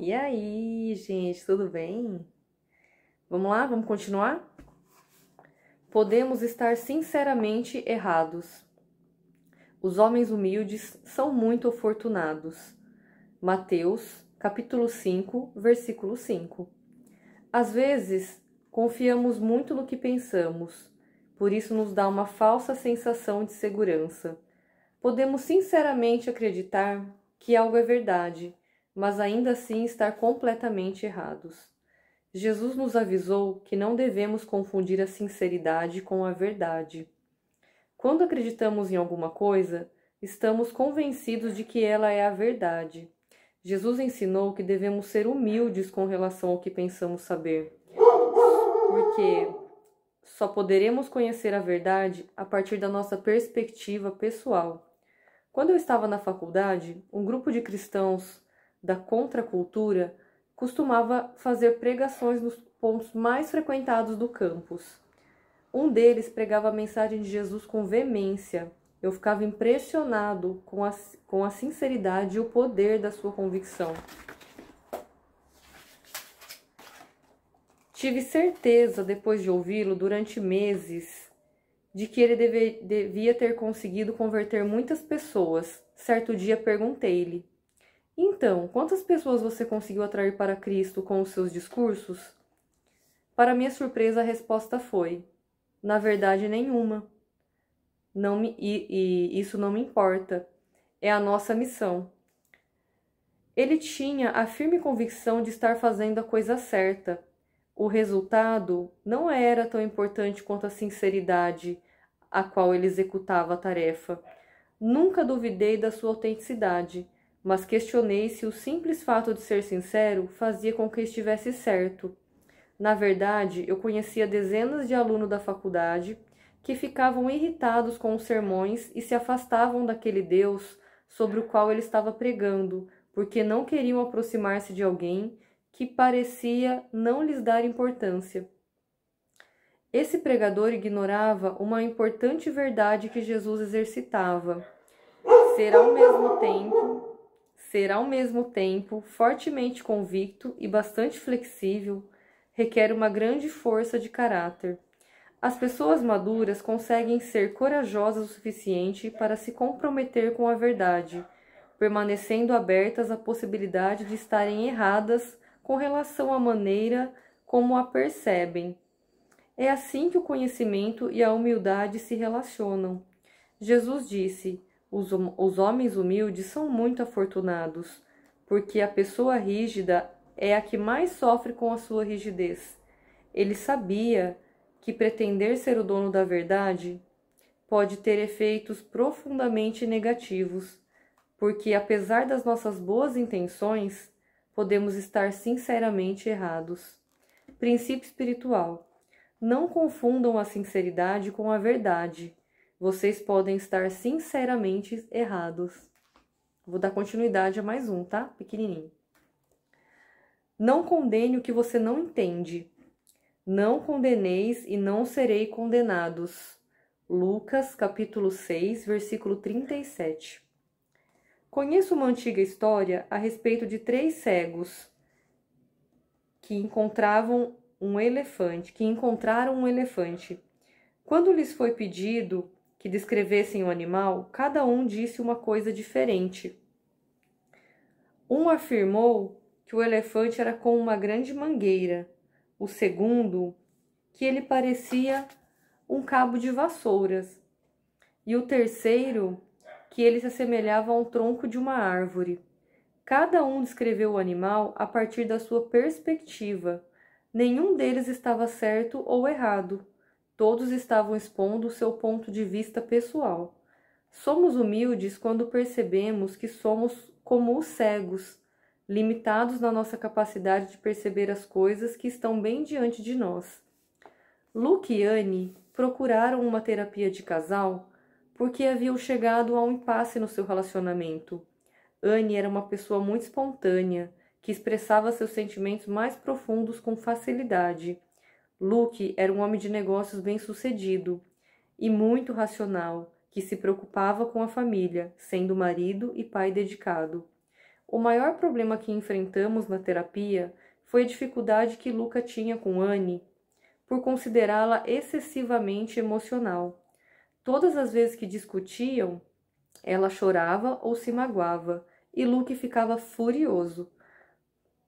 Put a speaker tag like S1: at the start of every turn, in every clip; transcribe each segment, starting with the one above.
S1: E aí, gente, tudo bem? Vamos lá, vamos continuar? Podemos estar sinceramente errados. Os homens humildes são muito afortunados. Mateus, capítulo 5, versículo 5. Às vezes, confiamos muito no que pensamos, por isso nos dá uma falsa sensação de segurança. Podemos sinceramente acreditar que algo é verdade, mas ainda assim estar completamente errados. Jesus nos avisou que não devemos confundir a sinceridade com a verdade. Quando acreditamos em alguma coisa, estamos convencidos de que ela é a verdade. Jesus ensinou que devemos ser humildes com relação ao que pensamos saber, porque só poderemos conhecer a verdade a partir da nossa perspectiva pessoal. Quando eu estava na faculdade, um grupo de cristãos da contracultura costumava fazer pregações nos pontos mais frequentados do campus. Um deles pregava a mensagem de Jesus com veemência. Eu ficava impressionado com a sinceridade e o poder da sua convicção. Tive certeza, depois de ouvi-lo durante meses, de que ele devia ter conseguido converter muitas pessoas. Certo dia perguntei-lhe: então, quantas pessoas você conseguiu atrair para Cristo com os seus discursos? Para minha surpresa, a resposta foi: na verdade, nenhuma. Isso não me importa. É a nossa missão. Ele tinha a firme convicção de estar fazendo a coisa certa. O resultado não era tão importante quanto a sinceridade a qual ele executava a tarefa. Nunca duvidei da sua autenticidade, mas questionei se o simples fato de ser sincero fazia com que estivesse certo. Na verdade, eu conhecia dezenas de alunos da faculdade que ficavam irritados com os sermões e se afastavam daquele Deus sobre o qual ele estava pregando, porque não queriam aproximar-se de alguém que parecia não lhes dar importância. Esse pregador ignorava uma importante verdade que Jesus exercitava: ser ao mesmo tempo fortemente convicto e bastante flexível requer uma grande força de caráter. As pessoas maduras conseguem ser corajosas o suficiente para se comprometer com a verdade, permanecendo abertas à possibilidade de estarem erradas com relação à maneira como a percebem. É assim que o conhecimento e a humildade se relacionam. Jesus disse: os homens humildes são muito afortunados, porque a pessoa rígida é a que mais sofre com a sua rigidez. Ele sabia que pretender ser o dono da verdade pode ter efeitos profundamente negativos, porque apesar das nossas boas intenções, podemos estar sinceramente errados. Princípio espiritual: não confundam a sinceridade com a verdade. Vocês podem estar sinceramente errados. Vou dar continuidade a mais um, tá? Pequenininho. Não condene o que você não entende. Não condeneis e não serei condenados. Lucas, capítulo 6, versículo 37. Conheço uma antiga história a respeito de 3 cegos que encontraram um elefante. Quando lhes foi pedido que descrevessem o animal, cada um disse uma coisa diferente. Um afirmou que o elefante era como uma grande mangueira. O segundo, que ele parecia um cabo de vassouras. E o terceiro, que ele se assemelhava a um tronco de uma árvore. Cada um descreveu o animal a partir da sua perspectiva. Nenhum deles estava certo ou errado. Todos estavam expondo o seu ponto de vista pessoal. Somos humildes quando percebemos que somos como os cegos, limitados na nossa capacidade de perceber as coisas que estão bem diante de nós. Luke e Anne procuraram uma terapia de casal porque haviam chegado a um impasse no seu relacionamento. Anne era uma pessoa muito espontânea, que expressava seus sentimentos mais profundos com facilidade. Luke era um homem de negócios bem-sucedido e muito racional, que se preocupava com a família, sendo marido e pai dedicado. O maior problema que enfrentamos na terapia foi a dificuldade que Luca tinha com Anne por considerá-la excessivamente emocional. Todas as vezes que discutiam, ela chorava ou se magoava, e Luke ficava furioso,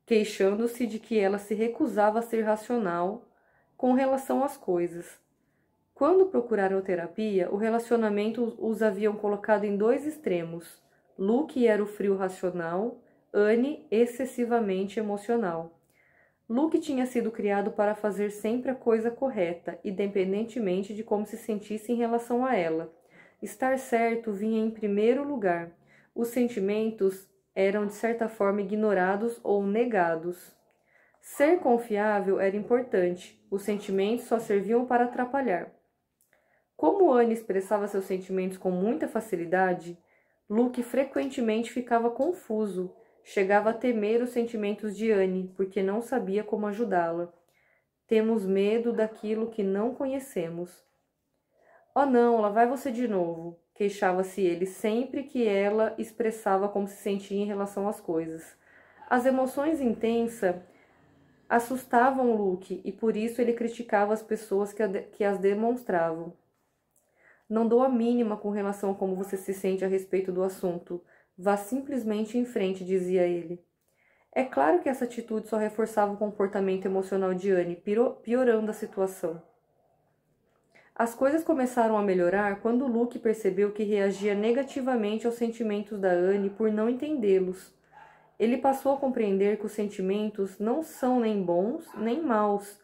S1: queixando-se de que ela se recusava a ser racional com relação às coisas. Quando procuraram terapia, o relacionamento os haviam colocado em dois extremos. Luke era o frio racional, Anne excessivamente emocional. Luke tinha sido criado para fazer sempre a coisa correta, independentemente de como se sentisse em relação a ela. Estar certo vinha em primeiro lugar. Os sentimentos eram de certa forma ignorados ou negados. Ser confiável era importante, os sentimentos só serviam para atrapalhar. Como Anne expressava seus sentimentos com muita facilidade, Luke frequentemente ficava confuso, chegava a temer os sentimentos de Anne, porque não sabia como ajudá-la. Temos medo daquilo que não conhecemos. Oh não, lá vai você de novo, queixava-se ele sempre que ela expressava como se sentia em relação às coisas. As emoções intensas assustavam Luke e por isso ele criticava as pessoas que as demonstravam. Não dou a mínima com relação a como você se sente a respeito do assunto. Vá simplesmente em frente, dizia ele. É claro que essa atitude só reforçava o comportamento emocional de Anne, piorando a situação. As coisas começaram a melhorar quando Luke percebeu que reagia negativamente aos sentimentos da Anne por não entendê-los. Ele passou a compreender que os sentimentos não são nem bons nem maus,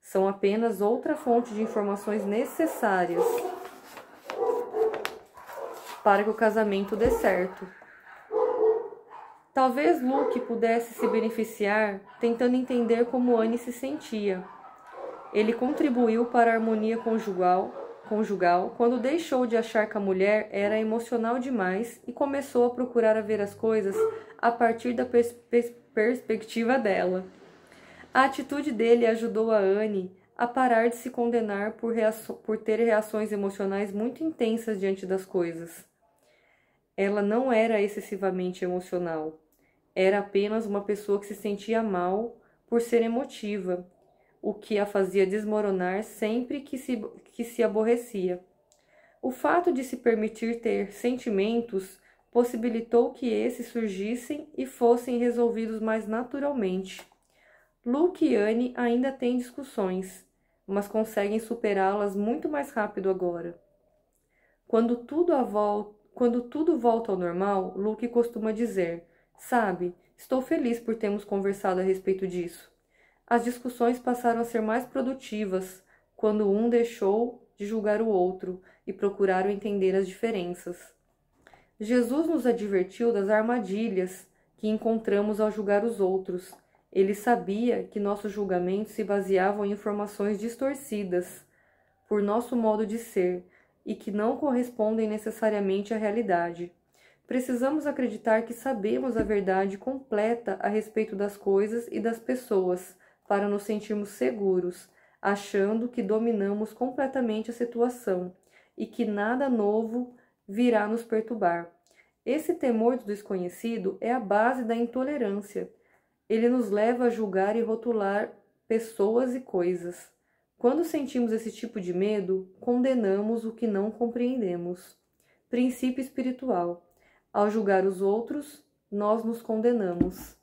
S1: são apenas outra fonte de informações necessárias para que o casamento dê certo. Talvez Luke pudesse se beneficiar tentando entender como Anne se sentia. Ele contribuiu para a harmonia conjugal quando deixou de achar que a mulher era emocional demais e começou a procurar a ver as coisas a partir da perspectiva dela. A atitude dele ajudou a Anne a parar de se condenar por ter reações emocionais muito intensas diante das coisas. Ela não era excessivamente emocional. Era apenas uma pessoa que se sentia mal por ser emotiva, o que a fazia desmoronar sempre que se aborrecia. O fato de se permitir ter sentimentos possibilitou que esses surgissem e fossem resolvidos mais naturalmente. Luke e Anne ainda têm discussões, mas conseguem superá-las muito mais rápido agora. Quando tudo volta ao normal, Luke costuma dizer: sabe, estou feliz por termos conversado a respeito disso. As discussões passaram a ser mais produtivas quando um deixou de julgar o outro e procuraram entender as diferenças. Jesus nos advertiu das armadilhas que encontramos ao julgar os outros. Ele sabia que nossos julgamentos se baseavam em informações distorcidas por nosso modo de ser e que não correspondem necessariamente à realidade. Precisamos acreditar que sabemos a verdade completa a respeito das coisas e das pessoas para nos sentirmos seguros, achando que dominamos completamente a situação e que nada novo virá nos perturbar. Esse temor do desconhecido é a base da intolerância. Ele nos leva a julgar e rotular pessoas e coisas. Quando sentimos esse tipo de medo, condenamos o que não compreendemos. Princípio espiritual. Ao julgar os outros, nós nos condenamos.